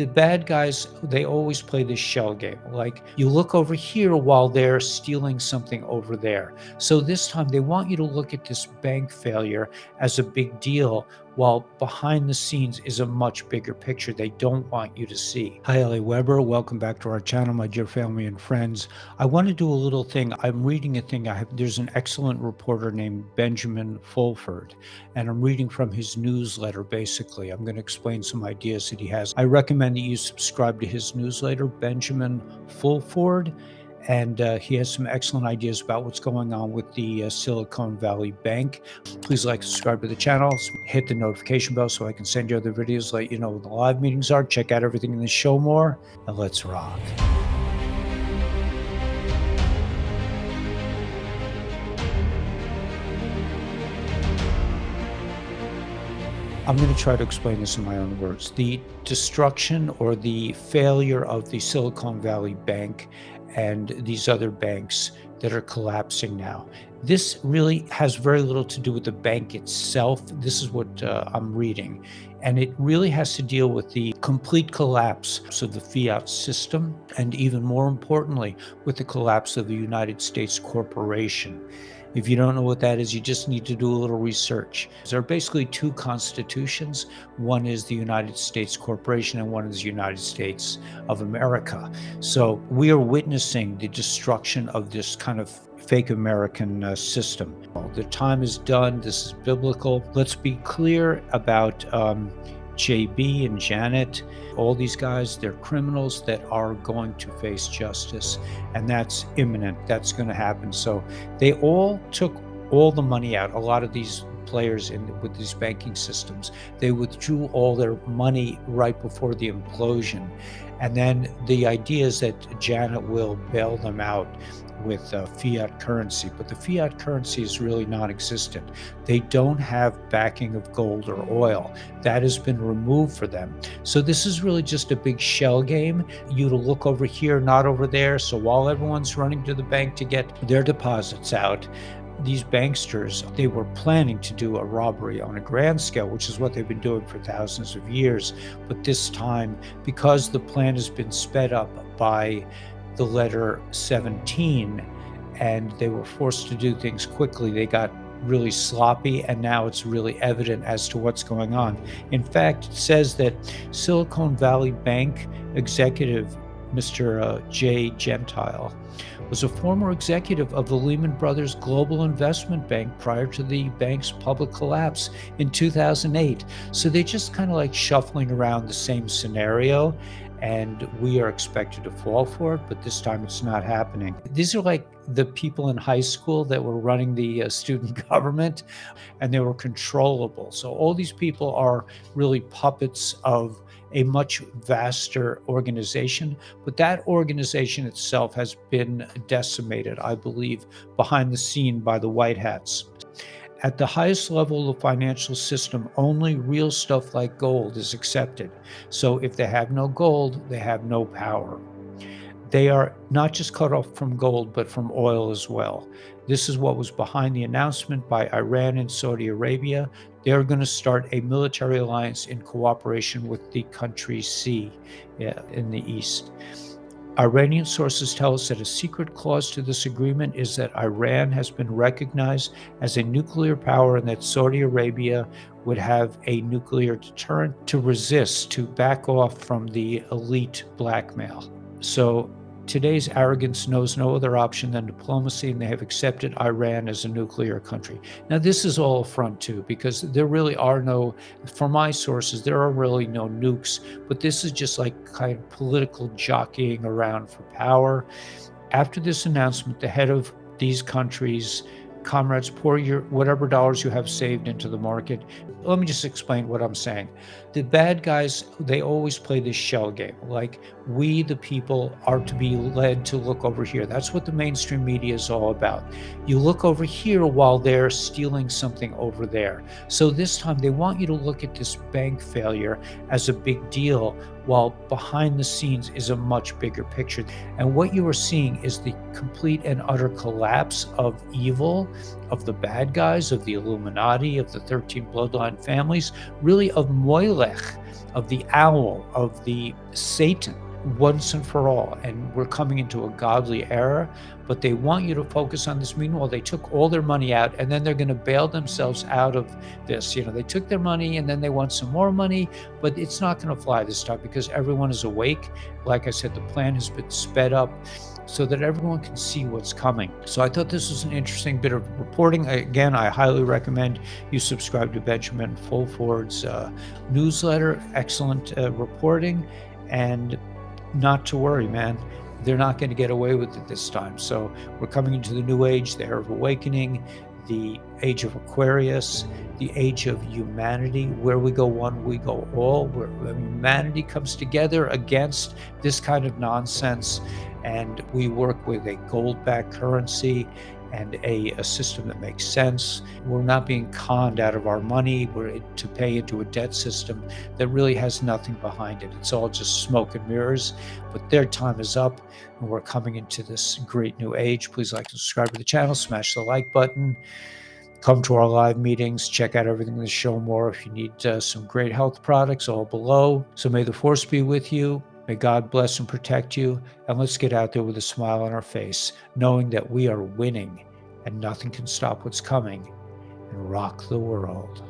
The bad guys, they always play this shell game. Like, you look over here while they're stealing something over there. So this time they want you to look at this bank failure as a big deal, while behind the scenes is a much bigger picture they don't want you to see. Hi, Ellie Weber. Welcome back to our channel, my dear family and friends. I want to do a little thing. I'm reading a thing. There's an excellent reporter named Benjamin Fulford, and I'm reading from his newsletter. Basically, I'm going to explain some ideas that he has. I recommend that you subscribe to his newsletter, Benjamin Fulford, and he has some excellent ideas about what's going on with the Silicon Valley Bank. Please like, subscribe to the channel, hit the notification bell so I can send you other videos, let you know when the live meetings are. Check out everything in the show more, and let's rock. I'm going to try to explain this in my own words. The destruction or the failure of the Silicon Valley Bank and these other banks that are collapsing now. This really has very little to do with the bank itself. This is what I'm reading. And it really has to deal with the complete collapse of the fiat system, and even more importantly, with the collapse of the United States corporation. If you don't know what that is, you just need to do a little research. There are basically two constitutions. One is the United States Corporation and one is the United States of America. So we are witnessing the destruction of this kind of fake American system. The time is done. This is biblical. Let's be clear about JB and Janet. All these guys, they're criminals that are going to face justice, and that's imminent. That's going to happen. So they all took all the money out. A lot of these players with these banking systems, they withdrew all their money right before the implosion. And then the idea is that Janet will bail them out with fiat currency, but the fiat currency is really non-existent. They don't have backing of gold or oil. That has been removed for them. So this is really just a big shell game. You to look over here, not over there. So while everyone's running to the bank to get their deposits out, these banksters, they were planning to do a robbery on a grand scale, which is what they've been doing for thousands of years. But this time, because the plan has been sped up by the letter 17, and they were forced to do things quickly, they got really sloppy, and now it's really evident as to what's going on. In fact, it says that Silicon Valley Bank executive Mr. Jay Gentile was a former executive of the Lehman Brothers Global Investment Bank prior to the bank's public collapse in 2008. So they're just kind of like shuffling around the same scenario, and we are expected to fall for it, but this time it's not happening. These are like the people in high school that were running the student government, and they were controllable. So all these people are really puppets of a much vaster organization, but that organization itself has been decimated, I believe, behind the scene by the white hats. At the highest level of the financial system, only real stuff like gold is accepted. So if they have no gold, they have no power. They are not just cut off from gold, but from oil as well. This is what was behind the announcement by Iran and Saudi Arabia. They are going to start a military alliance in cooperation with the country C in the east. Iranian sources tell us that a secret clause to this agreement is that Iran has been recognized as a nuclear power and that Saudi Arabia would have a nuclear deterrent to resist, to back off from the elite blackmail. So today's arrogance knows no other option than diplomacy, and they have accepted Iran as a nuclear country. Now, this is all a front too, because there really are no, from my sources, there are really no nukes, but this is just like kind of political jockeying around for power. After this announcement, the head of these countries, comrades, pour your whatever dollars you have saved into the market. Let me just explain what I'm saying. The bad guys, they always play this shell game. Like, we, the people, are to be led to look over here. That's what the mainstream media is all about. You look over here while they're stealing something over there. So this time they want you to look at this bank failure as a big deal, while behind the scenes is a much bigger picture. And what you are seeing is the complete and utter collapse of evil, of the bad guys, of the Illuminati, of the 13 bloodline families, really of Moilech, of the owl, of the Satan, once and for all. And we're coming into a godly era, but they want you to focus on this. Meanwhile, they took all their money out and then they're going to bail themselves out of this. They took their money and then they want some more money, but it's not going to fly this time because everyone is awake. Like I said, the plan has been sped up so that everyone can see what's coming. So I thought this was an interesting bit of reporting. Again, I highly recommend you subscribe to Benjamin Fulford's newsletter. Excellent reporting, and not to worry, man. They're not going to get away with it this time. So we're coming into the new age, the era of awakening, the age of Aquarius, the age of humanity, where we go one, we go all, where humanity comes together against this kind of nonsense. And we work with a gold-backed currency and a system that makes sense. We're not being conned out of our money. We're to pay into a debt system that really has nothing behind it. It's all just smoke and mirrors, but their time is up and we're coming into this great new age. Please like and subscribe to the channel, smash the like button, come to our live meetings, check out everything in the show more. If you need some great health products, all below. So may the force be with you. May God bless and protect you, and let's get out there with a smile on our face, knowing that we are winning and nothing can stop what's coming, and rock the world.